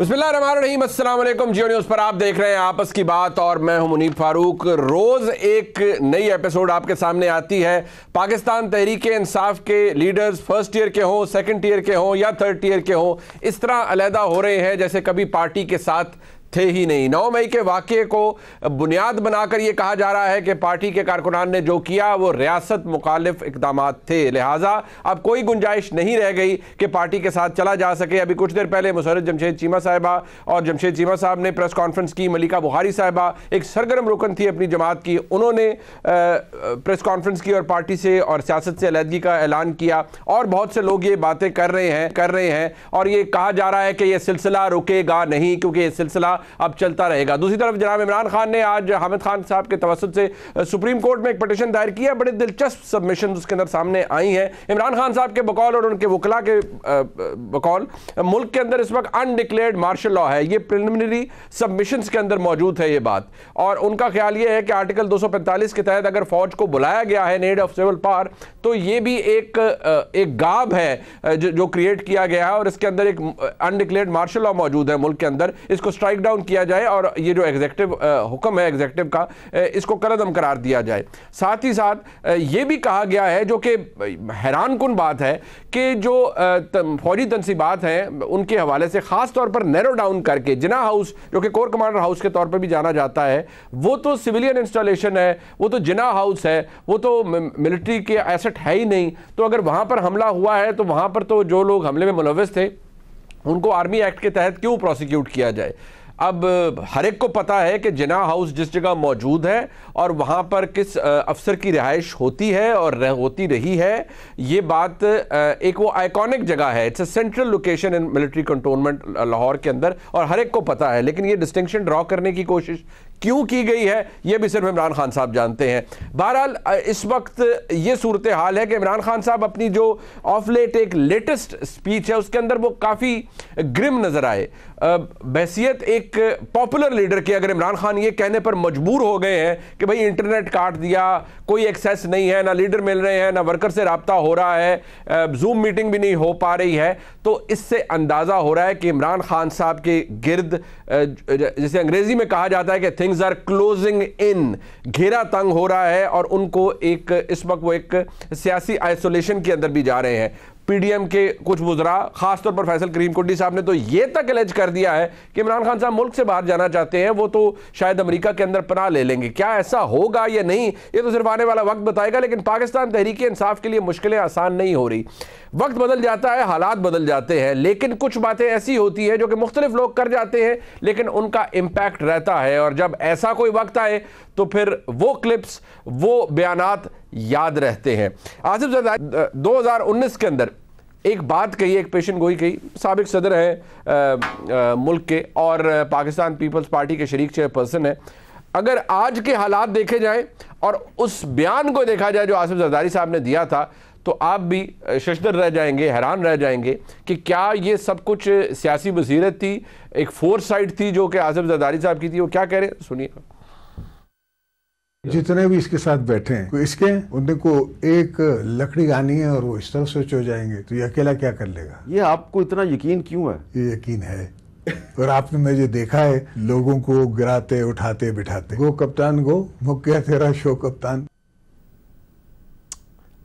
बिस्मिल्लाहिर्रहमानिर्रहीम, अस्सलाम वालेकुम। जियो न्यूज़ पर आप देख रहे हैं आपस की बात और मैं हूं मुनीब फारूक। रोज़ एक नई एपिसोड आपके सामने आती है। पाकिस्तान तहरीक इंसाफ के लीडर्स फर्स्ट ईयर के हों, सेकंड ईयर के हों या थर्ड ईयर के हों, इस तरह अलहदा हो रहे हैं जैसे कभी पार्टी के साथ थे ही नहीं। 9 मई के वाक़े को बुनियाद बनाकर यह कहा जा रहा है कि पार्टी के कारकुनान ने जो किया वो रियासत मुखालिफ इक़दामात थे, लिहाजा अब कोई गुंजाइश नहीं रह गई कि पार्टी के साथ चला जा सके। अभी कुछ देर पहले मुसर्रत जमशेद चीमा साहिबा और जमशेद चीमा साहब ने प्रेस कॉन्फ्रेंस की। मलिका बुखारी साहिबा एक सरगर्म रुकन थी अपनी जमात की, उन्होंने प्रेस कॉन्फ्रेंस की और पार्टी से और सियासत से अलहदगी का ऐलान किया और बहुत से लोग ये बातें कर रहे हैं और ये कहा जा रहा है कि यह सिलसिला रुकेगा नहीं, क्योंकि ये सिलसिला अब चलता रहेगा। दूसरी तरफ जनाब इमरान खान ने आज हामिद खान साहब के तवस्सुत से सुप्रीम कोर्ट में एक पिटीशन दायर किया। बड़े दिलचस्प सबमिशन उसके अंदर सामने आई हैं। इमरान खान साहब के बकौल और उनके वकला के बकौल मुल्क के अंदर इस वक्त अनडिक्लेयर्ड मार्शल लॉ है। ये प्रिलिमिनरी सबमिशंस के अंदर मौजूद है ये बात, और उनका ख्याल ये है कि आर्टिकल 245 के तहत अगर फौज को बुलाया गया है नीड ऑफ सिविल पावर, तो ये भी एक गाब है जो क्रिएट किया गया है और इसके अंदर एक अनडिक्लेयर्ड मार्शल लॉ मौजूद है मुल्क के अंदर। इसको स्ट्राइक डाउन किया जाए और ये जो एग्जीक्यूटिव हुक्म है एग्जीक्यूटिव का, इसको कलअदम करार दिया जाए। साथ ही साथ ये भी कहा गया है, जो कि हैरान कुन बात है, कि जो फौजी तनसीबात हैं उनके हवाले से ख़ास तौर पर नैरो डाउन करके जिना हाउस, जो कि कोर कमांडर हाउस के तौर पर भी जाना जाता है, वो तो सिविलियन इंस्टॉलेशन है, वो तो जिना हाउस है, वो तो मिलिट्री के एसेट है ही नहीं। तो अगर वहाँ पर हमला हुआ है तो वहाँ पर तो जो लोग हमले में मुलव्वस थे उनको आर्मी एक्ट के तहत क्यों प्रोसिक्यूट किया जाए। अब हर एक को पता है कि जिना हाउस जिस जगह मौजूद है और वहाँ पर किस अफसर की रिहाइश होती है और होती रही है, ये बात एक वो आइकॉनिक जगह है। It's a central location in military cantonment Lahore के अंदर, और हर एक को पता है। लेकिन ये डिस्टिंक्शन ड्रॉ करने की कोशिश क्यों की गई है, ये भी सिर्फ इमरान खान साहब जानते हैं। बहरहाल इस वक्त ये सूरत हाल है कि इमरान खान साहब अपनी जो ऑफ लेट एक लेटेस्ट स्पीच है उसके अंदर वो काफ़ी ग्रिम नज़र आए। बहसियत एक पॉपुलर लीडर के अगर इमरान खान ये कहने पर मजबूर हो गए हैं कि भाई इंटरनेट काट दिया, कोई एक्सेस नहीं है, ना लीडर मिल रहे हैं, ना वर्कर से रब्ता हो रहा है, जूम मीटिंग भी नहीं हो पा रही है, तो इससे अंदाज़ा हो रहा है कि इमरान खान साहब के गिर्द, जिसे अंग्रेज़ी में कहा जाता है कि थिंग्स आर क्लोजिंग इन, घेरा तंग हो रहा है और उनको एक इस वक्त वो एक सियासी आइसोलेशन के अंदर भी जा रहे हैं। पीडीएम के कुछ वुज़रा, खासतौर पर फैसल करीम कुंडी साहब ने तो ये तक एलेज कर दिया है कि इमरान खान साहब मुल्क से बाहर जाना चाहते हैं, वो तो शायद अमेरिका के अंदर पनाह ले लेंगे। क्या ऐसा होगा या नहीं, ये तो सिर्फ आने वाला वक्त बताएगा। लेकिन पाकिस्तान तहरीक इंसाफ के लिए मुश्किलें आसान नहीं हो रही। वक्त बदल जाता है, हालात बदल जाते हैं, लेकिन कुछ बातें ऐसी होती हैं जो कि मुख्तलिफ लोग कर जाते हैं लेकिन उनका इम्पैक्ट रहता है, और जब ऐसा कोई वक्त आए तो फिर वो क्लिप्स, वो बयानात याद रहते हैं। आसिफ ज़रदारी 2019 के अंदर एक बात कही, एक पेशन गोई कही। साबिक सदर है मुल्क के और पाकिस्तान पीपल्स पार्टी के शरीक चेयरपर्सन है। अगर आज के हालात देखे जाएं और उस बयान को देखा जाए जो आसिफ ज़रदारी साहब ने दिया था, तो आप भी शशदर रह जाएंगे, हैरान रह जाएंगे कि क्या ये सब कुछ सियासी बसीरत थी, एक फोरसाइट थी जो कि आसिफ ज़रदारी साहब की थी। वो क्या कह रहे हैं सुनिए। जितने भी इसके साथ बैठे हैं, इसके उनको एक लकड़ी आनी है और वो इस तरह स्विच हो जाएंगे, तो ये अकेला क्या कर लेगा। ये आपको इतना यकीन क्यों है? ये यकीन है और आपने मुझे देखा है लोगों को गिराते उठाते बिठाते। गो कप्तान गो, मुक गया तेरा शो कप्तान।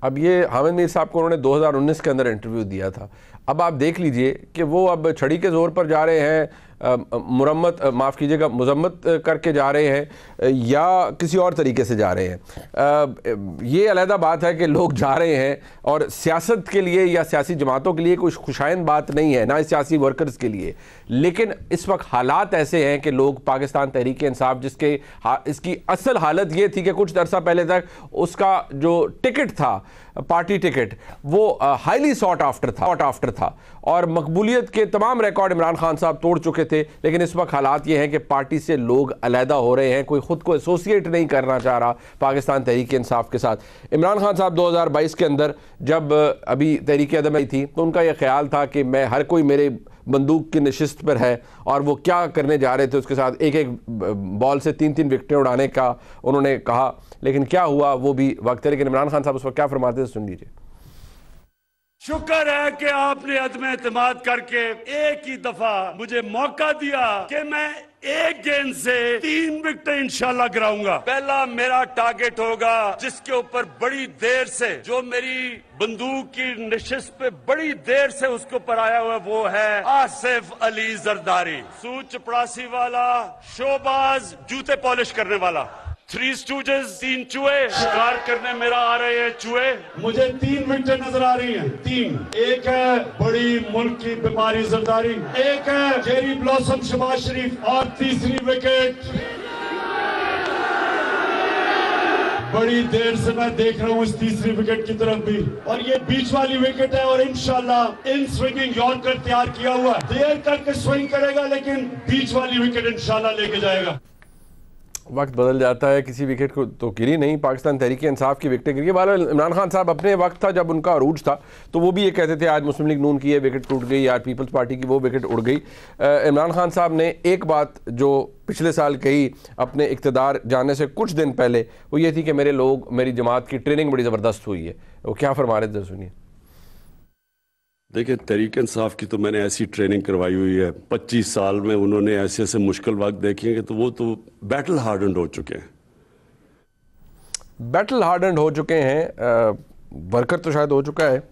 अब ये हामिद मीर साहब को उन्होंने 2019 के अंदर इंटरव्यू दिया था। अब आप देख लीजिए कि वो अब छड़ी के ज़ोर पर जा रहे हैं, मजम्मत करके जा रहे हैं या किसी और तरीके से जा रहे हैं। ये अलहदा बात है कि लोग जा रहे हैं और सियासत के लिए या सियासी जमातों के लिए कुछ खुशाइंद बात नहीं है, ना सियासी वर्कर्स के लिए। लेकिन इस वक्त हालात ऐसे हैं कि लोग पाकिस्तान तहरीक इंसाफ, जिसके इसकी असल हालत ये थी कि कुछ अरसा पहले तक उसका जो टिकट था, पार्टी टिकट, वो हाईली सॉट आफ्टर था और मकबूलियत के तमाम रिकॉर्ड इमरान खान साहब तोड़ चुके थे। लेकिन इस वक्त हालात ये हैं कि पार्टी से लोग अलहदा हो रहे हैं, कोई ख़ुद को एसोसिएट नहीं करना चाह रहा पाकिस्तान तहरीक इंसाफ के साथ। इमरान खान साहब 2022 के अंदर जब अभी तहरीक अदम आई थी तो उनका यह ख्याल था कि मैं हर कोई मेरे बंदूक की नशिस्त पर है, और वो क्या करने जा रहे थे उसके साथ एक एक बॉल से 3-3 विकेटें उड़ाने का उन्होंने कहा। लेकिन क्या हुआ वो भी वक्त है। लेकिन इमरान खान साहब उस वक्त क्या फरमाते थे सुन लीजिए। शुक्र है कि आपने अदम एतमाद करके एक ही दफा मुझे मौका दिया कि मैं एक गेंद से 3 विकेट इंशाल्लाह गिराऊंगा। पहला मेरा टारगेट होगा जिसके ऊपर बड़ी देर से, जो मेरी बंदूक की नशिश पे बड़ी देर से उसके ऊपर आया हुआ, वो है आसिफ अली जरदारी। सूट चपड़ासी वाला, शोबाज, जूते पॉलिश करने वाला। 3 स्टूजेस, 3 चूहे शिकार करने मेरा आ रहे हैं चूहे। मुझे 3 विकेट नजर आ रही हैं, 3। एक है बड़ी मुल्क की बीमारी जरदारी, एक है चेरी ब्लॉसम शबाज शरीफ, और तीसरी विकेट बड़ी देर से मैं देख रहा हूं इस तीसरी विकेट की तरफ भी, और ये बीच वाली विकेट है। और इंशाल्लाह इन स्विंगिंग यॉर्कर तैयार किया हुआ, देर तक स्विंग करेगा लेकिन बीच वाली विकेट इंशाल्लाह लेके जाएगा। वक्त बदल जाता है, किसी विकेट को तो गिरी नहीं, पाकिस्तान तहरीक इंसाफ की विकेटें गिरी। वाला इमरान खान साहब अपने वक्त था जब उनका अरूज था तो वो भी ये कहते थे आज मुस्लिम लीग नून की ये विकेट टूट गई, आज पीपल्स पार्टी की वो विकेट उड़ गई। इमरान खान साहब ने एक बात जो पिछले साल कही अपने इक़्तिदार जाने से कुछ दिन पहले, वो ये थी कि मेरे लोग, मेरी जमात की ट्रेनिंग बड़ी ज़बरदस्त हुई है। वो क्या फरमा रहे थे, सुनिए। देखिए, तहरीक इंसाफ की तो मैंने ऐसी ट्रेनिंग करवाई हुई है, 25 साल में उन्होंने ऐसे ऐसे मुश्किल वक्त देखे हैं कि तो वो तो बैटल हार्डन्ड हो चुके हैं। बैटल हार्डन्ड हो चुके हैं, वर्कर तो शायद हो चुका है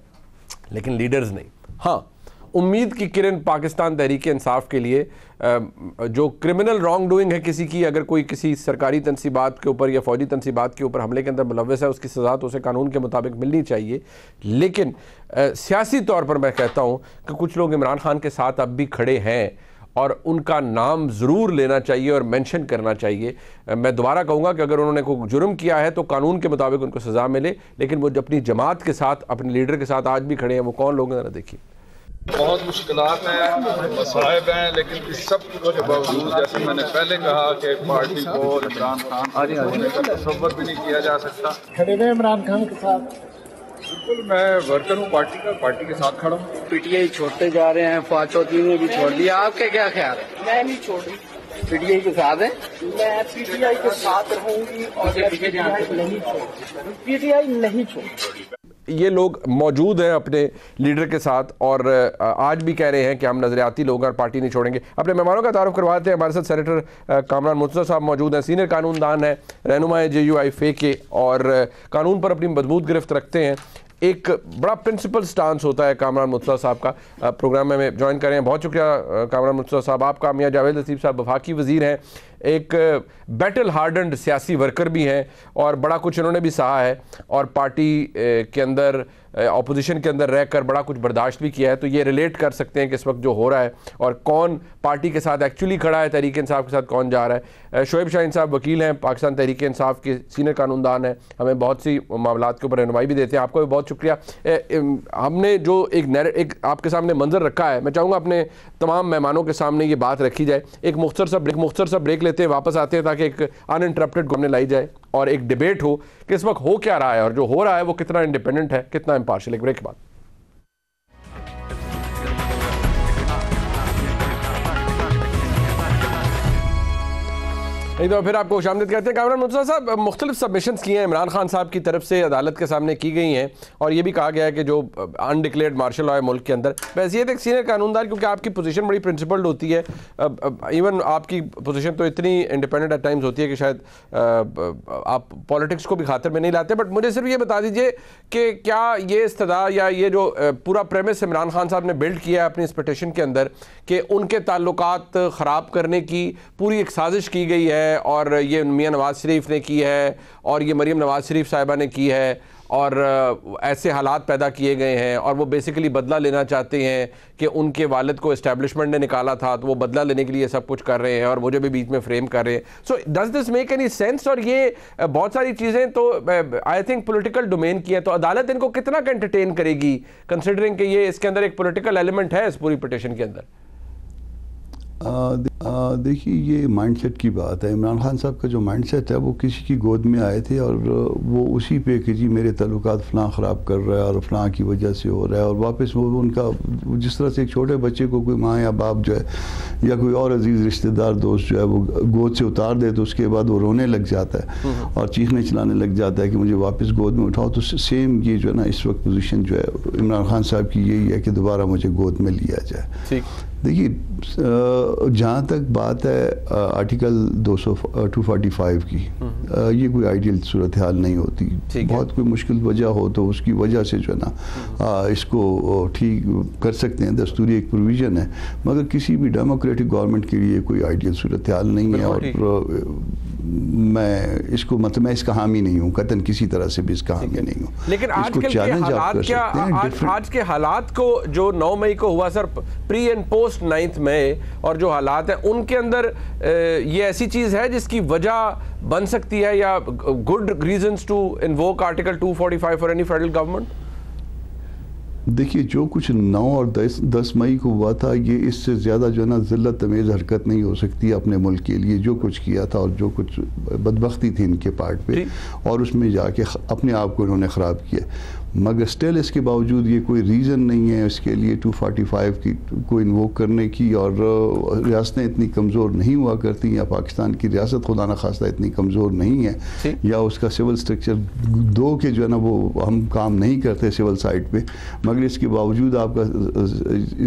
लेकिन लीडर्स नहीं। हाँ, उम्मीद की किरण पाकिस्तान तहरीक इंसाफ के लिए, जो क्रिमिनल रॉन्ग डूइंग है किसी की, अगर कोई किसी सरकारी तनसीबात के ऊपर या फौजी तनसीबात के ऊपर हमले के अंदर मुलव्वस है, उसकी सज़ा तो उसे कानून के मुताबिक मिलनी चाहिए। लेकिन सियासी तौर पर मैं कहता हूँ कि कुछ लोग इमरान खान के साथ अब भी खड़े हैं और उनका नाम ज़रूर लेना चाहिए और मेंशन करना चाहिए। मैं दोबारा कहूँगा कि अगर उन्होंने कोई जुर्म किया है तो कानून के मुताबिक उनको सज़ा मिले, लेकिन वो अपनी जमात के साथ, अपने लीडर के साथ आज भी खड़े हैं, वो कौन लोग हैं ज़रा देखिए। बहुत मुश्किलात हैं, मसाइब हैं, लेकिन इस सब के बावजूद, जैसे मैंने पहले कहा कि पार्टी को इमरान खान होने का तसव्वुर भी नहीं किया जा सकता। खड़े हुए इमरान खान के साथ, बिल्कुल मैं वर्कर हूँ पार्टी का, पार्टी के साथ खड़ा हूँ। पीटीआई छोड़ते जा रहे हैं, फाचौती ने भी छोड़ दिया, आपके क्या ख्याल है? मैं नहीं छोड़ रही, पीटीआई के साथ है, मैं पीटीआई के साथ रहूंगी और पीटीआई नहीं छोड़। ये लोग मौजूद हैं अपने लीडर के साथ और आज भी कह रहे हैं कि हम नजरियाती लोग हैं और पार्टी नहीं छोड़ेंगे। अपने मेहमानों का तारुफ करवाते हैं। हमारे साथ सेनेटर कामरान मुर्तज़ा साहब मौजूद हैं, सीनियर कानूनदान हैं, रहनुमा JUI के, और कानून पर अपनी मजबूत गिरफ्त रखते हैं। एक बड़ा प्रिंसिपल स्टांस होता है कामरान मुर्तज़ा साहब का। प्रोग्राम में ज्वाइन कर रहे हैं, बहुत शुक्रिया कामरान मुर्तज़ा साहब आपका। मियां जावेद लतीफ़ साहब वफाकी वज़ीर हैं, एक बैटल हार्डन्ड सियासी वर्कर भी हैं और बड़ा कुछ इन्होंने भी सहा है और पार्टी के अंदर, अपोजिशन के अंदर रहकर बड़ा कुछ बर्दाश्त भी किया है। तो ये रिलेट कर सकते हैं कि इस वक्त जो हो रहा है और कौन पार्टी के साथ एक्चुअली खड़ा है, तहरीक इंसाफ के साथ कौन जा रहा है। शोएब शाहीन साहब वकील हैं, पाकिस्तान तहरीक इंसाफ के सीनियर कानूनदान हैं, हमें बहुत सी मामलात के ऊपर रहनुमाई भी देते हैं। आपको भी बहुत शुक्रिया। हमने जो एक आपके सामने मंजर रखा है, मैं चाहूँगा अपने तमाम मेहमानों के सामने ये बात रखी जाए। एक मुख्तसर सा ब्रेक लेते हैं, वापस आते हैं ताकि एक अनइंटरप्टेड हमने लाई जाए और एक डिबेट हो कि इस वक्त हो क्या रहा है और जो हो रहा है वो कितना इंडिपेंडेंट है, कितना इम्पार्शियल। एक ब्रेक के बाद नहीं तो फिर आपको खुशामदीद कहते हैं। कामरान मुर्तज़ा साहब, मुख्तलिफ सबमिशंस किए हैं इमरान खान साहब की तरफ से, अदालत के सामने की गई हैं और ये भी कहा गया है कि जो अनडिक्लेयर्ड मार्शल लॉ है मुल्क के अंदर, वैसे एक सीनियर कानूनदार, क्योंकि आपकी पोजीशन बड़ी प्रिंसिपल्ड होती है, इवन आपकी पोजीशन तो इतनी इंडिपेंडेंट एट टाइम्स होती है कि शायद आप पॉलिटिक्स को भी खातिर में नहीं लाते, बट मुझे सिर्फ ये बता दीजिए कि क्या ये इस्तदा या ये जो पूरा प्रेमिस इमरान खान साहब ने बिल्ड किया है अपनी इस पिटीशन के अंदर कि उनके ताल्लुकात ख़राब करने की पूरी एक साजिश की गई है और ये मियां नवाज शरीफ ने की है और ये मरीम नवाज शरीफ साहिबा ने की है और ऐसे हालात पैदा किए गए हैं और वो बेसिकली बदला लेना चाहते हैं कि उनके वालिद को इस्टेब्लिशमेंट ने निकाला था तो वो बदला लेने के लिए सब कुछ कर रहे हैं और मुझे भी बीच में फ्रेम कर रहे हैं। So does this make any sense? और ये बहुत सारी चीज़ें तो आई थिंक पॉलिटिकल डोमेन की है, तो अदालत इनको कितना एंटरटेन करेगी कंसिडरिंग कि ये इसके अंदर एक पॉलिटिकल एलिमेंट है इस पूरी पिटीशन के अंदर? देखिए, ये माइंडसेट की बात है। इमरान खान साहब का जो माइंडसेट है वो किसी की गोद में आए थे और वो उसी पे कि जी मेरे ताल्लुकात फ़लाँ ख़राब कर रहा है और फ़लाँ की वजह से हो रहा है, और वापस वो उनका जिस तरह से एक छोटे बच्चे को कोई माँ या बाप जो है या कोई और अजीज़ रिश्तेदार दोस्त जो है वो गोद से उतार दे तो उसके बाद वो रोने लग जाता है और चीखने चलाने लग जाता है कि मुझे वापस गोद में उठाओ। तो सेम ये जो है ना इस वक्त पोजीशन जो है इमरान खान साहब की यही है कि दोबारा मुझे गोद में लिया जाए। देखिए, जहाँ तक बात है आर्टिकल 245 की, ये कोई आइडियल सूरत हाल नहीं होती। बहुत कोई मुश्किल वजह हो तो उसकी वजह से जो है ना इसको ठीक कर सकते हैं, दस्तूरी एक प्रोविज़न है, मगर किसी भी डेमोक्रेटिक गवर्नमेंट के लिए कोई आइडियल सूरत हाल नहीं है। और मैं इसको मतलब मैं इसका हामी नहीं हूँ, कतन किसी तरह से भी इसका हामी नहीं हूँ। लेकिन आजकल के हालात क्या, आज के हालात को जो 9 मई को हुआ सर, प्री एंड पोस्ट 9 मई, और जो हालात हैं उनके अंदर ये ऐसी चीज़ है जिसकी वजह बन सकती है या good reasons to invoke article 245 for any federal government? देखिए, जो कुछ 9 और 10 मई को हुआ था, ये इससे ज़्यादा जो है ना ज़िल्लत तमेज़ हरकत नहीं हो सकती अपने मुल्क के लिए। जो कुछ किया था और जो कुछ बदबख्ती थी इनके पार्ट पे, और उसमें जाके अपने आप को इन्होंने ख़राब किया, मगर स्टिल इसके बावजूद ये कोई रीज़न नहीं है इसके लिए 245 की को इन्वोक करने की। और रियासतें इतनी कमज़ोर नहीं हुआ करती, या पाकिस्तान की रियासत खुदा न खास्ता इतनी कमज़ोर नहीं है, या उसका सिविल स्ट्रक्चर दो के जो है ना वो हम काम नहीं करते सिविल साइड पे, मगर इसके बावजूद आपका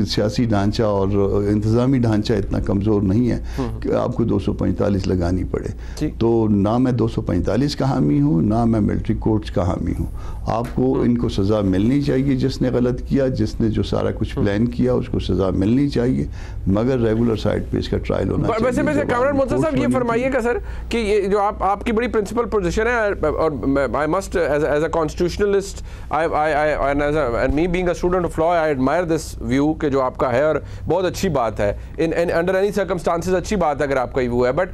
सियासी ढांचा और इंतज़ामी ढांचा इतना कमज़ोर नहीं है कि आपको 245 लगानी पड़े। तो ना मैं 245 का हामी हूँ, ना मैं मिलिट्री कोर्ट्स का हामी हूँ। आपको इनको सज़ा मिलनी चाहिए, जिसने गलत किया, जिसने जो सारा कुछ प्लान किया उसको सज़ा मिलनी चाहिए, मगर रेगुलर साइड पे इसका ट्रायल होना चाहिए। वैसे कामरान मुर्तज़ा साहब ये फरमाइएगा सर कि ये जो आपकी बड़ी प्रिंसिपल पोजीशन है, और I must as a constitutionalist and me being a student of law I admire this view के जो आपका है, और बहुत अच्छी बात है, इन अंडर एनी सर्कमस्टांसेस अच्छी बात है अगर आपका ये व्यू है। बट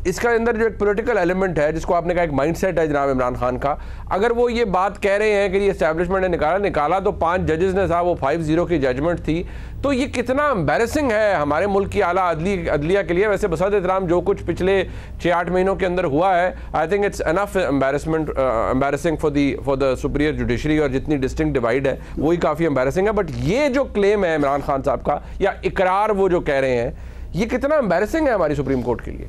इसका अंदर जो एक पॉलिटिकल एलिमेंट है, जिसको आपने कहा एक माइंडसेट है जनाब इमरान खान का, अगर वो ये बात कह रहे हैं कि ये एस्टैब्लिशमेंट ने निकाला तो 5 जजेस ने साहब वो 5-0 की जजमेंट थी, तो ये कितना एम्बैरेसिंग है हमारे मुल्क की आला अदलिया के लिए। वैसे बसत एहतराम जो कुछ पिछले 6-8 महीनों के अंदर हुआ है, I think it's enough embarrassing for the superior judiciary, और जितनी डिस्टिंक्ट डिवाइड है वही काफ़ी एम्बैरेसिंग है। बट ये जो क्लेम है इमरान खान साहब का, या इकरार वो जो कह रहे हैं, ये कितना एम्बैरेसिंग है हमारी सुप्रीम कोर्ट के लिए?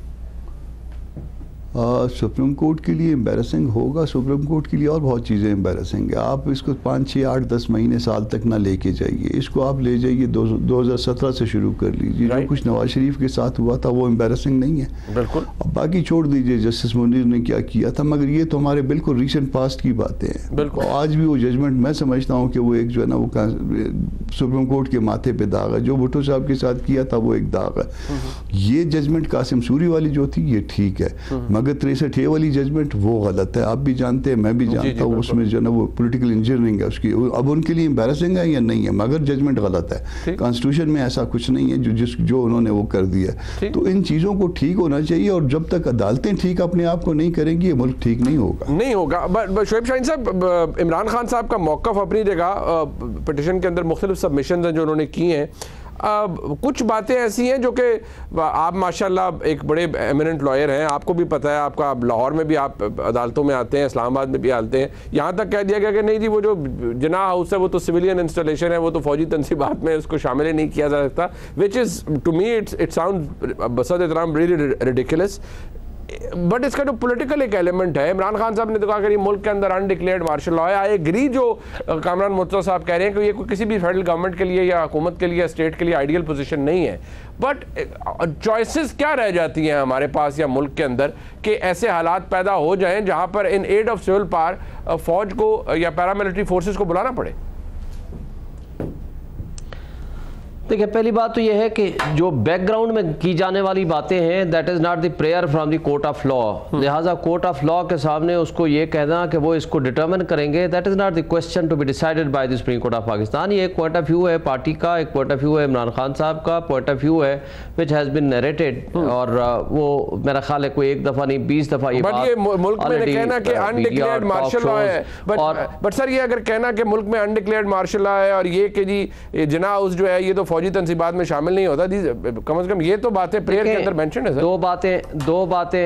सुप्रीम कोर्ट के लिए एम्बैरेसिंग होगा, सुप्रीम कोर्ट के लिए और बहुत चीज़ें एम्बैरेसिंग है। आप इसको 5, 6, 8, 10 महीने साल तक ना लेके जाइए, इसको आप ले जाइए 2017 से शुरू कर लीजिए। जो कुछ नवाज शरीफ के साथ हुआ था वो एम्बैरेसिंग नहीं है, बिल्कुल। अब बाकी छोड़ दीजिए जस्टिस मुनीर ने क्या किया था, मगर ये तो हमारे बिल्कुल रिसेंट पास्ट की बातें हैं। आज भी वो जजमेंट मैं समझता हूँ कि वो एक जो है ना वो सुप्रीम कोर्ट के माथे पे दाग है। जो भुट्टो साहब के साथ किया था वो एक दाग है। ये जजमेंट कासिम सूरी वाली जो थी ये ठीक है, मगर 63 वाली जजमेंट वो गलत है। आप भी जानते हैं, मैं भी जानता हूँ, उसमें जो ना वो पॉलिटिकल इंजीनियरिंग है उसकी। अब उनके लिए एम्बैरेसिंग है या नहीं है, मगर जजमेंट गलत है। कॉन्स्टिट्यूशन में ऐसा कुछ नहीं है जो उन्होंने वो कर दिया। तो इन चीज़ों को ठीक होना चाहिए, और जब तक अदालतें ठीक अपने आप को नहीं करेंगी, ये मुल्क ठीक नहीं होगा। शोएब शाहीन साहब, इमरान खान साहब का मौक़िफ़ अपनी जगह, पिटिशन के अंदर मुख्तलिफ सबमिशन हैं जो उन्होंने की हैं। कुछ बातें ऐसी हैं जो कि आप माशाल्लाह एक बड़े एमिनेंट लॉयर हैं, आपको भी पता है, आपका लाहौर में भी आप अदालतों में आते हैं, इस्लामाबाद में भी आते हैं। यहाँ तक कह दिया गया कि नहीं जी वो जो जिना हाउस है वो तो सिविलियन इंस्टॉलेशन है, वो तो फौजी तनसीबात में उसको शामिल नहीं किया जा सकता, which is to me it sound बसत एहतराम रियली रिडिकुलस। बट इसका जो पॉलिटिकल एक एलिमेंट है, इमरान खान साहब ने तो कहा कि मुल्क के अंदर अनडिक्लेयर्ड मार्शल लॉ है। आई एग्री जो कामरान मुर्तज़ा साहब कह रहे हैं कि ये कोई किसी भी फेडरल गवर्नमेंट के लिए या हुकूमत के लिए या स्टेट के लिए आइडियल पोजीशन नहीं है। बट चॉइसेस क्या रह जाती हैं हमारे पास या मुल्क के अंदर कि ऐसे हालात पैदा हो जाएं जहां पर in aid of civil power फौज को या पैरामिलिट्री फोर्सेस को बुलाना पड़े? देखिए, पहली बात तो यह है कि जो बैकग्राउंड में की जाने वाली बातें हैं, that is not the prayer from the court of law. लिहाजा कोर्ट ऑफ लॉ के सामने उसको ये कहना कि वो इसको डिटर्मिन करेंगे, that is not the question to be decided by the Supreme Court of Pakistan. ये एक पॉइंट ऑफ व्यू है पार्टी का, एक पॉइंट ऑफ व्यू है इमरान खान साहब का, पॉइंट ऑफ व्यू है विच हैज़ बिन नरेटेड, और वो मेरा ख्याल है कोई एक दफ़ा नहीं 20 दफ़ा ये बात मुल्क में कहना कि अनडिक्लेयर्ड मार्शल लॉ है। बट सर ये अगर कहना कि मुल्क में अनडिक्लेयर्ड मार्शल लॉ है और ये कि जी जिना हाउस जो है ये तो फौजी तंसीबात में शामिल नहीं होता। कम से कम ये तो बातें प्रेयर के अंदर मेंशन है सर। दो बातें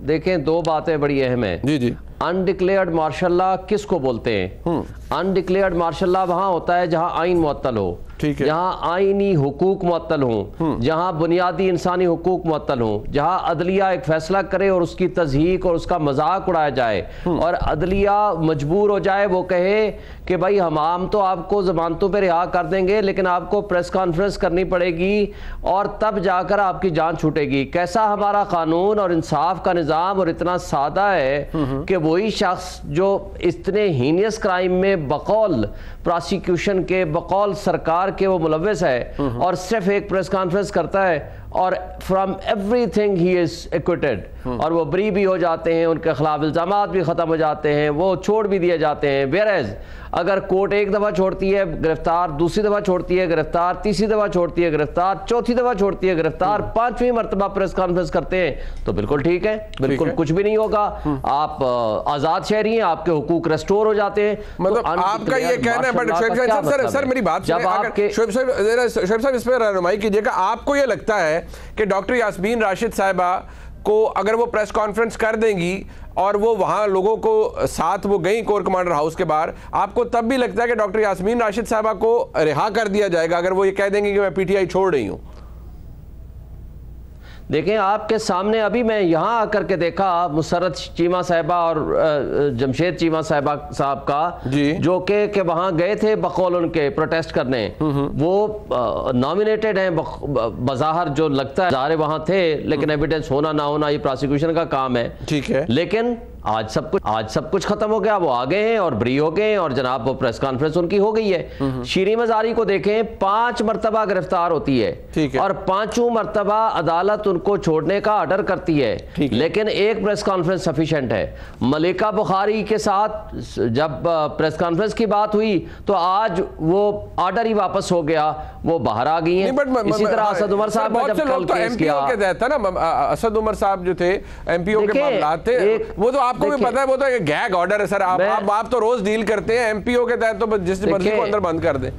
देखें, दो बातें बड़ी अहम है। जी जी। अनडिक्लेयर्ड मार्शल लॉ किसको बोलते हैं? अनडिक्लेयर्ड मार्शल लॉ वहां होता है जहां आइन मुअत्तल हो, ठीक है, जहां आइनी हुकूक मुअत्तल हो, जहां बुनियादी इंसानी हुकूक मुअत्तल हो, जहां अदलिया एक फैसला करे और उसकी तज़हीक और उसका मजाक उड़ाया जाए और अदलिया मजबूर हो जाए, वो कहे कि भाई हम तो आपको जमानतों पे रिहा कर देंगे लेकिन आपको प्रेस कॉन्फ्रेंस करनी पड़ेगी और तब जाकर आपकी जान छूटेगी। कैसा हमारा कानून और इंसाफ का निज़ाम और इतना सादा है कि वही शख्स जो इतने हीनियस क्राइम में बकौल प्रोसिक्यूशन के, बकौल सरकार के वो मुलव्वस है और सिर्फ एक प्रेस कॉन्फ्रेंस करता है और from everything he is acquitted और वो बरी भी हो जाते हैं, उनके खिलाफ इल्जामात भी खत्म हो जाते हैं, वो छोड़ भी दिए जाते हैं। वेयरएज अगर कोर्ट एक दफा छोड़ती है गिरफ्तार, दूसरी दफा छोड़ती है गिरफ्तार, तीसरी दफा छोड़ती है गिरफ्तार, चौथी दफा छोड़ती है गिरफ्तार, पांचवी मरतबा प्रेस कॉन्फ्रेंस करते हैं तो बिल्कुल ठीक है, बिल्कुल कुछ भी नहीं होगा, आप आजाद शहरी हैं, आपके हुकूक रेस्टोर हो जाते हैं। मतलब तो आपका ये कहना है, बट सर मेरी बात जब आपके शोएब साहब इस पर रहनुमाई कीजिएगा, आपको ये लगता है कि डॉक्टर यास्मीन राशिद साहिबा को अगर वो प्रेस कॉन्फ्रेंस कर देंगी और वो वहां लोगों को साथ वो गई कोर कमांडर हाउस के बाहर, आपको तब भी लगता है कि डॉक्टर यास्मीन राशिद साहिबा को रिहा कर दिया जाएगा अगर वो ये कह देंगे कि मैं पीटीआई छोड़ रही हूं? देखें आपके सामने अभी मैं यहाँ आकर के देखा मुसर्रत चीमा साहिबा और जमशेद चीमा साहिबा साहब का जो कि वहाँ गए थे बकौल उनके प्रोटेस्ट करने, वो नॉमिनेटेड हैं बज़ाहिर, जो लगता है ज़ाहिर वहाँ थे लेकिन एविडेंस होना ना होना ये प्रोसिक्यूशन का काम है, ठीक है। लेकिन आज सब कुछ खत्म हो गया, वो आ गए हैं और बरी हो गए हैं और जनाब वो प्रेस कॉन्फ्रेंस उनकी हो गई है। शीरी मजारी को देखें 5 मरतबा गिरफ्तार होती है, और 5 मरतबा अदालत उनको छोड़ने का ऑर्डर करती है, लेकिन एक प्रेस कॉन्फ्रेंस सफिशिएंट है। मलिका बुखारी के साथ जब प्रेस कॉन्फ्रेंस की बात हुई तो आज वो ऑर्डर ही वापस हो गया, वो बाहर आ गई हैं। इसी तरह असद उमर साहब ने जब कल केस किया, असद उमर साहब जो थे एमपीओ के मामलात थे, वो तो आपको भी पता है, वो तो एक गैग ऑर्डर है सर। आप तो रोज डील करते हैं एमपीओ के तहत, तो जिस मर्जी को अंदर बंद कर दें।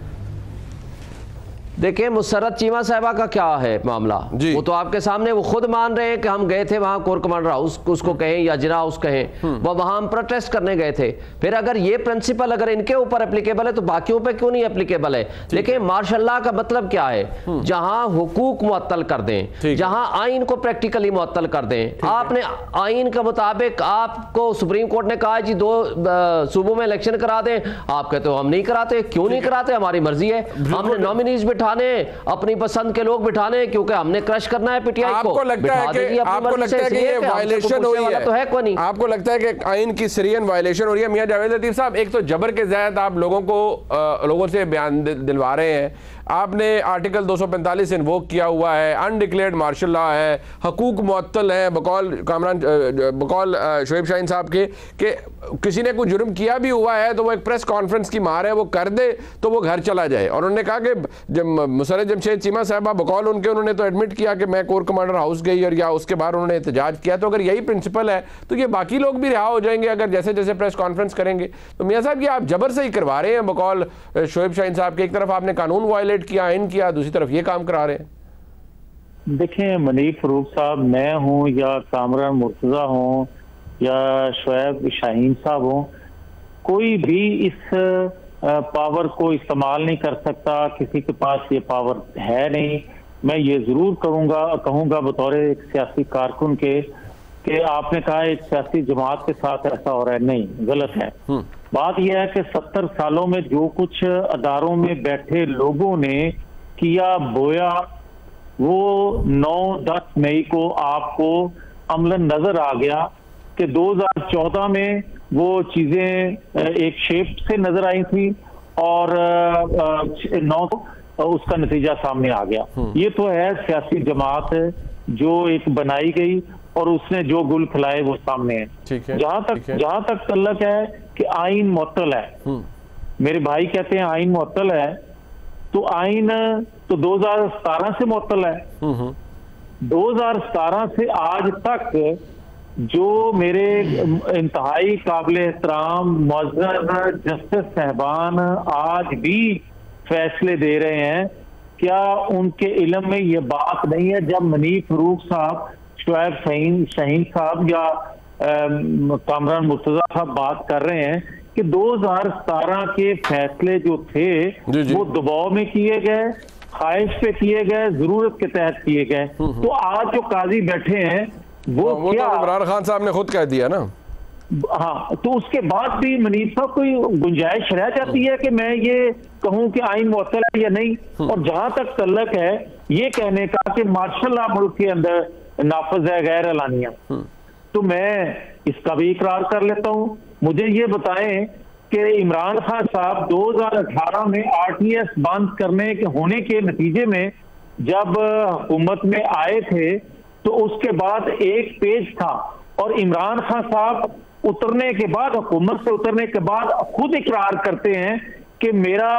देखिए मुसर्रत चीमा साहिबा का क्या है मामला, वो तो आपके सामने वो खुद मान रहे हैं कि हम गए थे वहां कोर कमांडर हाउस, उसको कहें या जिना हाउस कहें, वो वहां हम प्रोटेस्ट करने गए थे। फिर अगर ये प्रिंसिपल अगर इनके ऊपर एप्लीकेबल है तो बाकियों पे क्यों नहीं एप्लीकेबल है? लेकिन मार्शल लॉ का मतलब क्या है? जहां हुकूक मुअत्तल कर दें, जहां आइन को प्रैक्टिकली मुअत्तल कर दें। आपने आइन के मुताबिक आपको सुप्रीम कोर्ट ने कहा जी 2 सूबों में इलेक्शन करा दें, आप कहते हो हम नहीं कराते। क्यों नहीं कराते? हमारी मर्जी है, हमने नॉमिनीज बिठाने, अपनी पसंद के लोग बिठाने, क्योंकि हमने क्रश करना है पीटीआई को। आपको लगता है कि ये वायलेशन हो रही है? तो है कोई नहीं। आपको लगता है कि आइन की सीरियन वायलेशन हो रही है? मियां जावेद लतीफ साहब, एक तो जबर के ज़हत आप लोगों से बयान दिलवा रहे हैं, आपने आर्टिकल 245 इन्वोक किया हुआ है, अनडिक्लेयर्ड मार्शल लॉ है, हकूक मुअत्तल है बकौल शोएब शाहीन साहब के, कि किसी ने कोई जुर्म किया भी हुआ है तो वो एक प्रेस कॉन्फ्रेंस की मार है, वो कर दे तो वो घर चला जाए। और उन्होंने कहा कि जब मुसर्रत जमशेद चीमा साहबा बकौल उनके, उन्होंने तो एडमिट किया कि मैं कोर कमांडर हाउस गई और या उसके बाद उन्होंने एहतजाज किया। तो अगर यही प्रिंसिपल है तो ये बाकी लोग भी रिहा हो जाएंगे अगर जैसे जैसे प्रेस कॉन्फ्रेंस करेंगे। तो मियाँ साहब ये आप जबर से ही करवा रहे हैं बकौल शोएब शाहीन साहब के, एक तरफ आपने कानून वायलेट किया, आइन किया, दूसरी तरफ ये काम करा रहे हैं। देखें मनीफ फारूक साहब, मैं हूं या कामरान मुर्तजा हूं या शोएब शाहीन साहब हूं, कोई भी इस पावर को इस्तेमाल नहीं कर सकता, किसी के पास ये पावर है नहीं। मैं ये जरूर कहूंगा बतौर एक सियासी कारकुन के कि आपने कहा एक सियासी जमात के साथ ऐसा हो रहा है, नहीं, गलत है। बात यह है कि 70 सालों में जो कुछ अदारों में बैठे लोगों ने किया बोया, वो 9-10 मई को आपको अमलन नजर आ गया कि 2014 में वो चीजें एक शेप से नजर आई थी और 9 उसका नतीजा सामने आ गया। ये तो है सियासी जमात जो एक बनाई गई और उसने जो गुल खिलाए वो सामने है। जहां तक तल्लक है कि आइन मुअत्तल है, मेरे भाई कहते हैं आइन मुअत्तल है, तो आइन तो 2017 से मुअत्तल है। 2017 से आज तक जो मेरे इंतहाई काबिल एहतराम मुअज़्ज़ज़ जस्टिस साहबान आज भी फैसले दे रहे हैं क्या उनके इल्म में ये बात नहीं है? जब मुनीब फारूक साहब, शुएब शाहीन साहब या कामरान मुर्तजा साहब बात कर रहे हैं कि 2017 के फैसले जो थे वो दबाव में किए गए, ख्वाहिश पे किए गए, जरूरत के तहत किए गए, तो आज जो काजी बैठे हैं वो क्या, तो इमरान खान साहब ने खुद कह दिया ना। हाँ, तो उसके बाद भी मुनीब साहब कोई गुंजाइश रह जाती है कि मैं ये कहूं कि आइन मुअत्तल है या नहीं? और जहां तक तल्लक है ये कहने का कि मार्शल लॉ मुल्क के अंदर नाफिज है गैर एलानिया, तो मैं इसका भी इकरार कर लेता हूं। मुझे ये बताएं कि इमरान खान साहब 2018 में आरटीएस बंद करने के होने के नतीजे में जब हुकूमत में आए थे तो उसके बाद एक पेज था, और इमरान खान साहब उतरने के बाद, हुकूमत से उतरने के बाद खुद इकरार करते हैं कि मेरा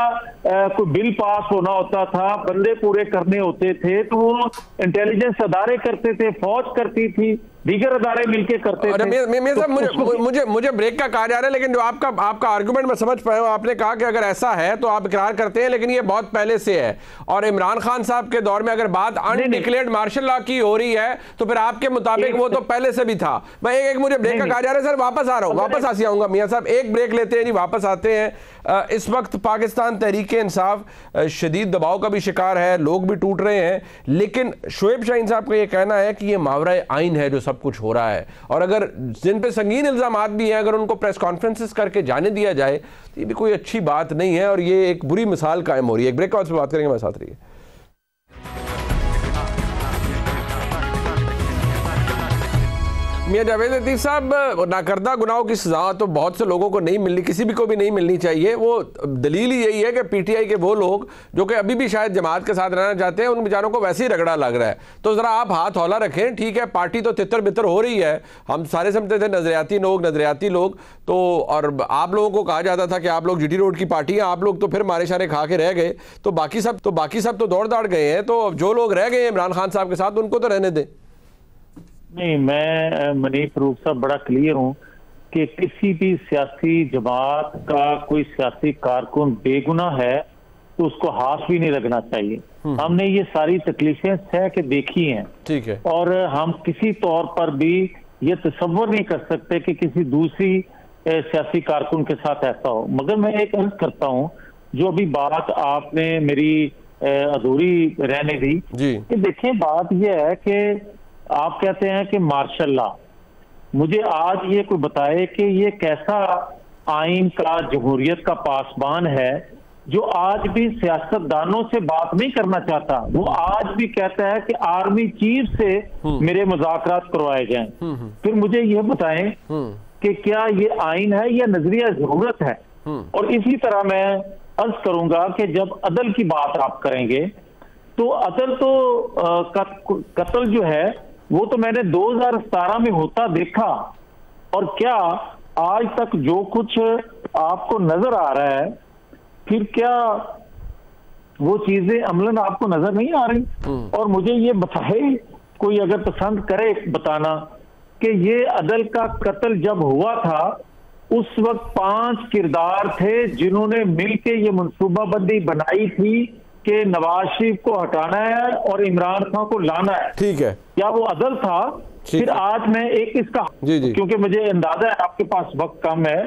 कोई बिल पास होना होता था, बंदे पूरे करने होते थे, तो वो इंटेलिजेंस अदारे करते थे, फौज करती थी, दीगर अदारे मिलके करते थे। मुझे ब्रेक का कहा जा रहा है, लेकिन जो आपका आर्गुमेंट मैं समझ पाया हूं। आपने कहा कि अगर ऐसा है तो आप इकरार करते हैं, लेकिन ये बहुत पहले से है, और इमरान खान साहब के दौर में अगर बात अनडिक्लेयर्ड मार्शल लॉ की हो रही है तो फिर आपके मुताबिक वो तो पहले से भी था। मैं एक मुझे ब्रेक का कहा जा रहा है सर, वापस आ रहा हूँ, वापस आसी आऊंगा मियां साहब, एक ब्रेक लेते हैं जी, वापस आते हैं। इस वक्त पाकिस्तान तहरीक इंसाफ शदीद दबाव का भी शिकार है, लोग भी टूट रहे हैं, लेकिन शुएब शाहीन साहब का ये कहना है कि ये मावरा आइन है जो सब कुछ हो रहा है, और अगर जिन पे संगीन इल्जामात भी हैं अगर उनको प्रेस कॉन्फ्रेंसेस करके जाने दिया जाए तो ये भी कोई अच्छी बात नहीं है, और ये एक बुरी मिसाल कायम हो रही है। एक ब्रेक के बाद से बात करेंगे, मैं साथ रहिए। मियां जावेद लतीफ साहब, नाकर्दा गुनाहों की सजा तो बहुत से लोगों को नहीं मिलनी, किसी भी को भी नहीं मिलनी चाहिए। वो दलील ही यही है कि पीटीआई के वो लोग जो कि अभी भी शायद जमात के साथ रहना चाहते हैं, उन बेचारों को वैसे ही रगड़ा लग रहा है। तो ज़रा आप हाथ हौला रखें। ठीक है, पार्टी तो तितर बितर हो रही है, हम सारे समझते थे नजरियाती लोग तो, और आप लोगों को कहा जाता था कि आप लोग जीटी रोड की पार्टी है, आप लोग तो फिर मारे शारे खा के रह गए, तो बाकी सब तो दौड़ दाड़ गए हैं। तो जो लोग रह गए इमरान खान साहब के साथ, उनको तो रहने दें। नहीं, मैं मुनीब फारूक साहब बड़ा क्लियर हूं कि किसी भी सियासी जमात का कोई सियासी कारकुन बेगुनाह है तो उसको हाथ भी नहीं लगना चाहिए। हमने ये सारी तकलीफें सह के देखी हैं, ठीक है, और हम किसी तौर पर भी ये तसव्वुर नहीं कर सकते कि किसी दूसरी सियासी कारकुन के साथ ऐसा हो। मगर मैं एक अर्ज करता हूँ, जो अभी बात आपने मेरी अधूरी रहने दी कि देखें, बात यह है कि आप कहते हैं कि मार्शल लॉ, मुझे आज ये कोई बताए कि ये कैसा आइन का जमहूरियत का पासबान है जो आज भी सियासतदानों से बात नहीं करना चाहता। वो आज भी कहता है कि आर्मी चीफ से मेरे मुज़ाकरात करवाए जाएं। फिर मुझे ये बताएं कि क्या ये आइन है या नजरिया जरूरत है? और इसी तरह मैं अर्ज करूंगा कि जब अदल की बात आप करेंगे तो अदल तो कत्ल जो है वो तो मैंने 2017 में होता देखा, और क्या आज तक जो कुछ आपको नजर आ रहा है, फिर क्या वो चीजें अमलन आपको नजर नहीं आ रही? और मुझे ये बताए, कोई अगर पसंद करे बताना, कि ये अदल का कत्ल जब हुआ था उस वक्त 5 किरदार थे जिन्होंने मिलकर ये मनसूबाबंदी बनाई थी कि नवाज शरीफ को हटाना है और इमरान खान को लाना है। ठीक है, क्या वो अदल था? फिर आज मैं एक इसका क्योंकि मुझे अंदाजा है आपके पास वक्त कम है,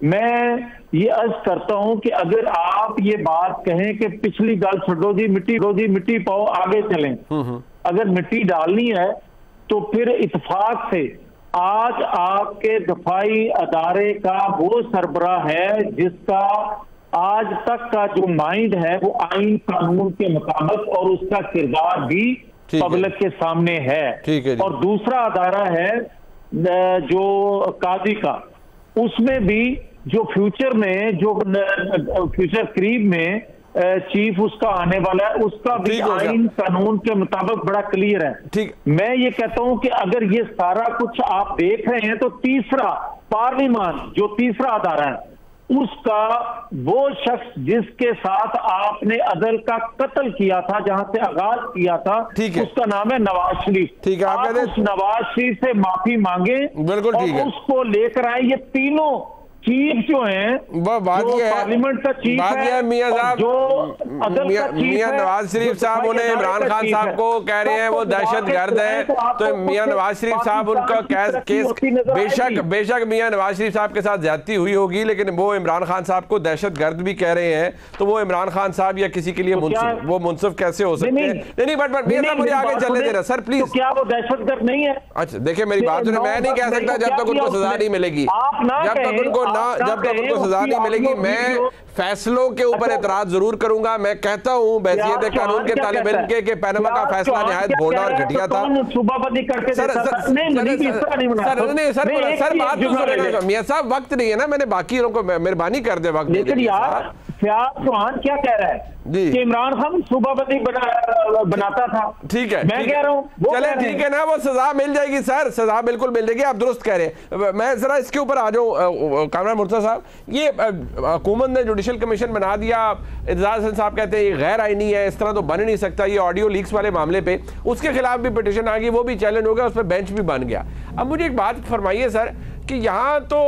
मैं ये अर्ज करता हूं कि अगर आप ये बात कहें कि पिछली गल छोड़ो जी, मिट्टी पाओ, आगे चलें, अगर मिट्टी डालनी है तो फिर इत्तेफाक से आज आपके दफाई अदारे का वो सरबराह है जिसका आज तक का जो माइंड है वो आइन कानून के मुताबिक और उसका किरदार भी पब्लिक के सामने है। और दूसरा अदारा है जो काजी का, उसमें भी जो फ्यूचर में, जो फ्यूचर करीब में चीफ उसका आने वाला है, उसका भी आइन कानून के मुताबिक बड़ा क्लियर है। ठीक, मैं ये कहता हूं कि अगर ये सारा कुछ आप देख रहे हैं तो तीसरा पार्लियामान जो तीसरा अदारा है उसका वो शख्स जिसके साथ आपने अदल का कत्ल किया था, जहां से आगाज किया था, उसका नाम है नवाज शरीफ। ठीक है, आप उस नवाज शरीफ से माफी मांगे, बिल्कुल ठीक है, उसको लेकर आए। ये तीनों चीफ जो हैं, वो बात जो ये है, पार्लियामेंट का चीफ बात ये है मियां साहब, जो अदल का चीफ मियां है, नवाज शरीफ साहब उन्हें इमरान खान साहब को कह रहे हैं वो दहशत गर्द है, तो मियां नवाज शरीफ साहब उनका केस बेशक मियां नवाज शरीफ साहब के साथ ज्यादती हुई होगी, लेकिन वो इमरान खान साहब को दहशत गर्द भी कह रहे हैं, तो वो इमरान खान साहब या किसी के लिए वो मुनसिफ कैसे हो सकते हैं? नहीं बट मियां साहब मुझे आगे चलने दे रहा सर प्लीज। क्या वो दहशत गर्द नहीं है? अच्छा देखिए मेरी बात सुनिए, मैं नहीं कह सकता जब तक उनको सजा नहीं मिलेगी, जब तक उनको सजा नहीं मिलेगी मैं फैसलों के ऊपर एतराज जरूर करूंगा। मैं कहता हूं बैसियत कानून के तालिब इल्म के पैनामा का फैसला निहायत भोला और घटिया था। सर बात तो सुनिएगा मियां साहब, वक्त नहीं है ना, मैंने बाकी लोगों को मेहरबानी कर दे वक्त। लेकिन यार फयाज चौहान क्या कह रहा है कि इमरान खान सूबाबंदी बनाता था, ठीक है मैं कह रहा हूँ चले ठीक है ना, वो सजा मिल जाएगी सर, सजा बिल्कुल मिल जाएगी, आप दुरुस्त कह रहे हैं। मैं जरा इसके ऊपर आ जाऊँ कामरान मुर्तज़ा साहब, ये हुकूमत ने जुडिशल कमीशन बना दिया, एजाज हसन साहब कहते हैं ये गैर आईनी है, इस तरह तो बन नहीं सकता, ये ऑडियो लीक्स वाले मामले पे उसके खिलाफ भी पिटिशन आ गई, वो भी चैलेंज हो गया, उस पर बेंच भी बन गया। अब मुझे एक बात फरमाइए सर कि यहाँ तो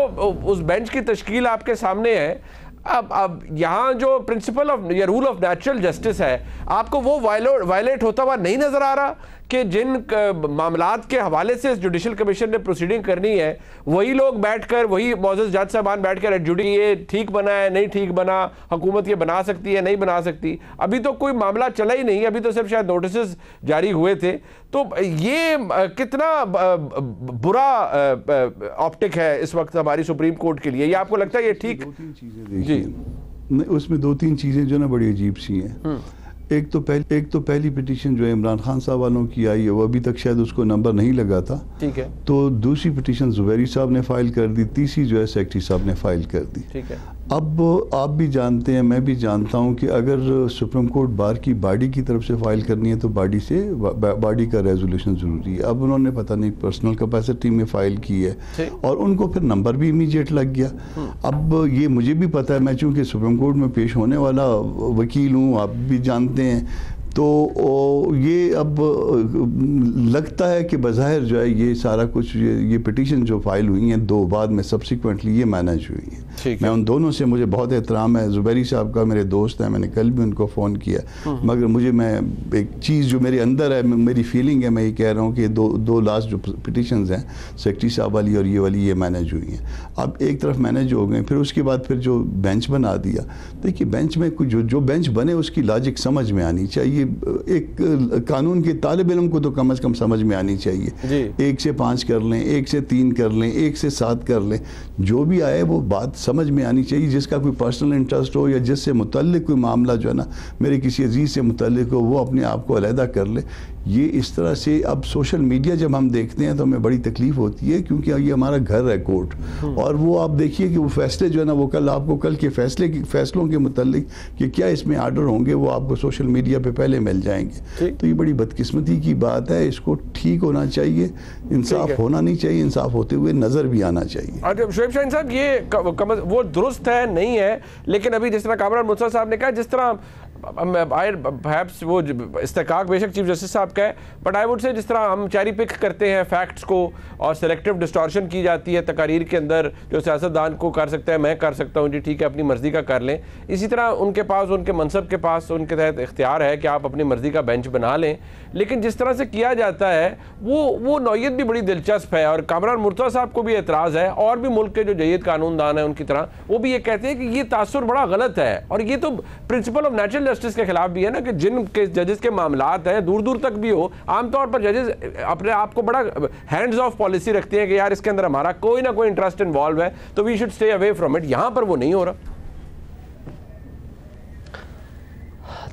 उस बेंच की तश्कील आपके सामने है, अब यहाँ जो प्रिंसिपल ऑफ या रूल ऑफ नेचुरल जस्टिस है, आपको वो वायलेट होता हुआ नहीं नजर आ रहा कि जिन मामलात के हवाले से जुडिशल कमीशन ने प्रोसीडिंग करनी है वही लोग बैठकर, वही मौजूद जज साहबान बैठकर एडजुडी ये ठीक बना है नहीं ठीक बना, हुकूमत ये बना सकती है नहीं बना सकती, अभी तो कोई मामला चला ही नहीं, अभी तो सिर्फ शायद नोटिस जारी हुए थे, तो ये कितना बुरा ऑप्टिक है इस वक्त हमारी सुप्रीम कोर्ट के लिए, ये आपको लगता है ये ठीक? जी उसमें दो तीन चीज़ें जो ना बड़ी अजीब सी हैं। एक तो पहली पिटीशन जो है इमरान खान साहब वालों की आई है, वो अभी तक शायद उसको नंबर नहीं लगा था, ठीक है, तो दूसरी पिटीशन जुबैरी साहब ने फाइल कर दी, तीसरी जो है सेक्रेटरी साहब ने फाइल कर दी, ठीक है। अब आप भी जानते हैं, मैं भी जानता हूं कि अगर सुप्रीम कोर्ट बार की बॉडी की तरफ से फाइल करनी है तो बॉडी का रेजोल्यूशन ज़रूरी है। अब उन्होंने पता नहीं पर्सनल कैपेसिटी में फाइल की है और उनको फिर नंबर भी इमीडिएट लग गया। अब ये मुझे भी पता है, मैं चूँकि सुप्रीम कोर्ट में पेश होने वाला वकील हूँ, आप भी जानते हैं, तो ये अब लगता है कि बज़ाहिर जो है ये सारा कुछ ये पिटीशन जो फाइल हुई हैं दो बाद में सब्सिक्वेंटली ये मैनेज हुई हैं। मैं उन दोनों से मुझे बहुत एहतराम है, जुबैरी साहब का मेरे दोस्त हैं, मैंने कल भी उनको फ़ोन किया, मगर मैं एक चीज़ जो मेरे अंदर है, मेरी फीलिंग है, मैं ये कह रहा हूँ कि दो लास्ट जो पिटीशंस हैं सेक्रेटरी साहब वाली और ये वाली ये मैनेज हुई हैं। अब एक तरफ मैनेज हो गए, फिर उसके बाद फिर जो बेंच बना दिया, देखिए बेंच में कुछ जो बेंच बने उसकी लॉजिक समझ में आनी चाहिए, एक कानून के तालिब इल्म को तो कम से कम समझ में आनी चाहिए। 1 से 5 कर लें, 1 से 3 कर लें, 1 से 7 कर लें, जो भी आए वो बात समझ में आनी चाहिए। जिसका कोई पर्सनल इंटरेस्ट हो या जिससे मुतल्लिक कोई मामला जो है ना मेरे किसी अजीज़ से मुतल्लिक हो, वो अपने आप को अलहदा कर ले। ये इस तरह से अब सोशल मीडिया जब हम देखते हैं तो हमें बड़ी तकलीफ होती है, क्योंकि ये हमारा घर है कोर्ट, और वो आप देखिए कि वो फैसले जो है ना वो कल के फैसलों के मुतल्लिक कि क्या इसमें आर्डर होंगे वो आपको सोशल मीडिया पे पहले मिल जाएंगे। तो ये बड़ी बदकिस्मती की बात है, इसको ठीक होना चाहिए, इंसाफ होना नहीं चाहिए, इंसाफ होते हुए नजर भी आना चाहिए। शोएब शाहीन साहब ये वो दुरुस्त है नहीं है, लेकिन अभी जिस तरह कामरान मुर्तज़ा साहब ने कहा, जिस तरह वो इस्तेकाक बेशक चीफ जस्टिस साहब का है, बट आई वुड से जिस तरह हम चैरी पिक करते हैं फैक्ट्स को और सेलेक्टिव डिस्टॉर्शन की जाती है तकारीर के अंदर, जो सियासतदान को कर सकता है मैं कर सकता हूँ जी ठीक है अपनी मर्जी का कर लें, इसी तरह उनके पास उनके मनसब के पास उनके तहत इख्तियार है कि आप अपनी मर्जी का बेंच बना लें, लेकिन जिस तरह से किया जाता है वो नौयत भी बड़ी दिलचस्प है। और कामरान मुर्तज़ा साहब को भी एतराज़ है और भी मुल्क के जो जयीद कानूनदान है उनकी तरह, वो भी ये कहते हैं कि ये तासुर बड़ा गलत है, और ये तो प्रिंसिपल ऑफ नेचुरल जस्टिस के खिलाफ भी है ना कि जिन के जजेस के मामलात हैं दूर दूर तक भी हो, आमतौर पर जजेस अपने आप को बड़ा हैंड्स ऑफ पॉलिसी रखते हैं कि यार इसके अंदर हमारा कोई ना कोई इंटरेस्ट इन्वॉल्व है तो we should stay away from it. यहां पर वो नहीं हो रहा।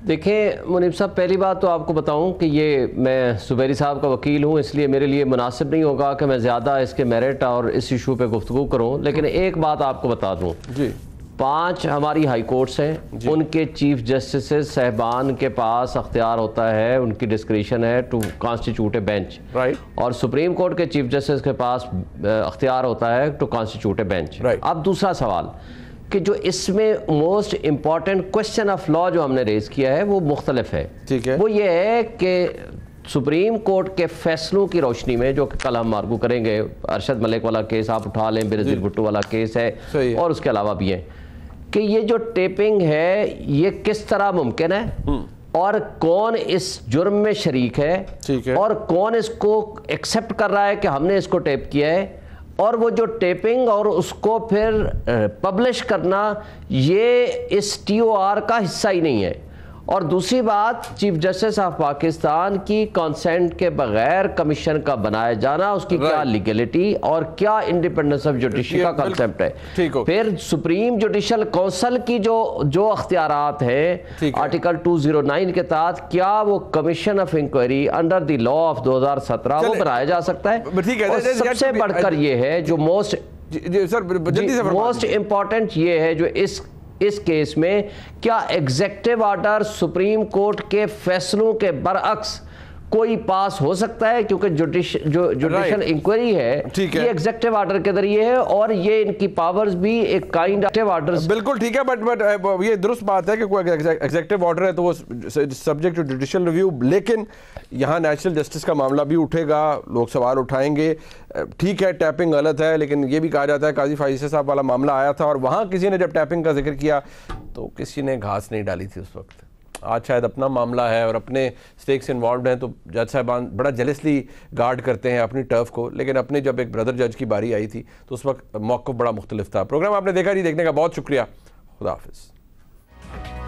देखिए मुनीब साहब, पहली बात तो आपको बताऊं कि ये मैं जुबैरी साहब का वकील हूं, इसलिए मेरे लिए मुनासिब नहीं होगा कि मैं ज़्यादा इसके मेरिट और इस इशू पे गुफ्तगू करूं, लेकिन एक बात आपको बता दूं जी, 5 हमारी हाई कोर्ट्स हैं, उनके चीफ जस्टिस साहबान के पास अख्तियार होता है, उनकी डिस्क्रिशन है to constitute a bench, right, और सुप्रीम कोर्ट के चीफ जस्टिस के पास अख्तियार होता है टू कॉन्स्टिट्यूट ए बेंच। अब दूसरा सवाल कि जो इसमें most important question of law जो हमने रेज किया है वो मुख्तलिफ है, ठीक है, वो ये है कि सुप्रीम कोर्ट के फैसलों की रोशनी में, जो कल हम आर्गू करेंगे, अरशद मलिक वाला केस आप उठा लें, बेनज़ीर भुट्टो वाला केस है और उसके अलावा भी है, कि ये जो टेपिंग है ये किस तरह मुमकिन है और कौन इस जुर्म में शरीक है और कौन इसको एक्सेप्ट कर रहा है कि हमने इसको टेप किया है, और वो जो टेपिंग और उसको फिर पब्लिश करना ये इस TOR का हिस्सा ही नहीं है। और दूसरी बात, चीफ जस्टिस ऑफ पाकिस्तान की कंसेंट के बगैर कमीशन का बनाया जाना, उसकी क्या लीगलिटी और क्या इंडिपेंडेंस ऑफ जुडिशरी का कंसेप्ट है। फिर सुप्रीम जुडिशल काउंसिल की जो अख्तियारात हैं आर्टिकल 209 के तहत, क्या वो commission of inquiry under the law of 2017 वो बनाया जा सकता है। और सबसे बढ़कर ये है जो मोस्ट इंपॉर्टेंट ये है जो इस केस में, क्या एग्जेक्टिव ऑर्डर सुप्रीम कोर्ट के फैसलों के बरअक्स कोई पास हो सकता है, क्योंकि जुडिशल इंक्वायरी है ये एग्जेक्टिव ऑर्डर के जरिए है और ये इनकी पावर्स भी एक काइंड ऑफ ऑर्डर। बिल्कुल ठीक है, बट ये दुरुस्त बात है कि कोई एग्जेक्टिव ऑर्डर है तो वो सब्जेक्ट टू जुडिशल रिव्यू, लेकिन यहाँ नेशनल जस्टिस का मामला भी उठेगा, लोग सवाल उठाएंगे। ठीक है, टैपिंग गलत है, लेकिन ये भी कहा जाता है काजी फाइज़ साहब वाला मामला आया था और वहाँ किसी ने जब टैपिंग का जिक्र किया तो किसी ने घास नहीं डाली थी उस वक्त। आज शायद अपना मामला है और अपने स्टेक्स इन्वॉल्व हैं तो जज साहबान बड़ा जेलसली गार्ड करते हैं अपनी टर्फ को, लेकिन अपने जब एक ब्रदर जज की बारी आई थी तो उस वक्त मौक़िफ़ बड़ा मुख्तलिफ था। प्रोग्राम आपने देखा जी, देखने का बहुत शुक्रिया। खुदा हाफिज़।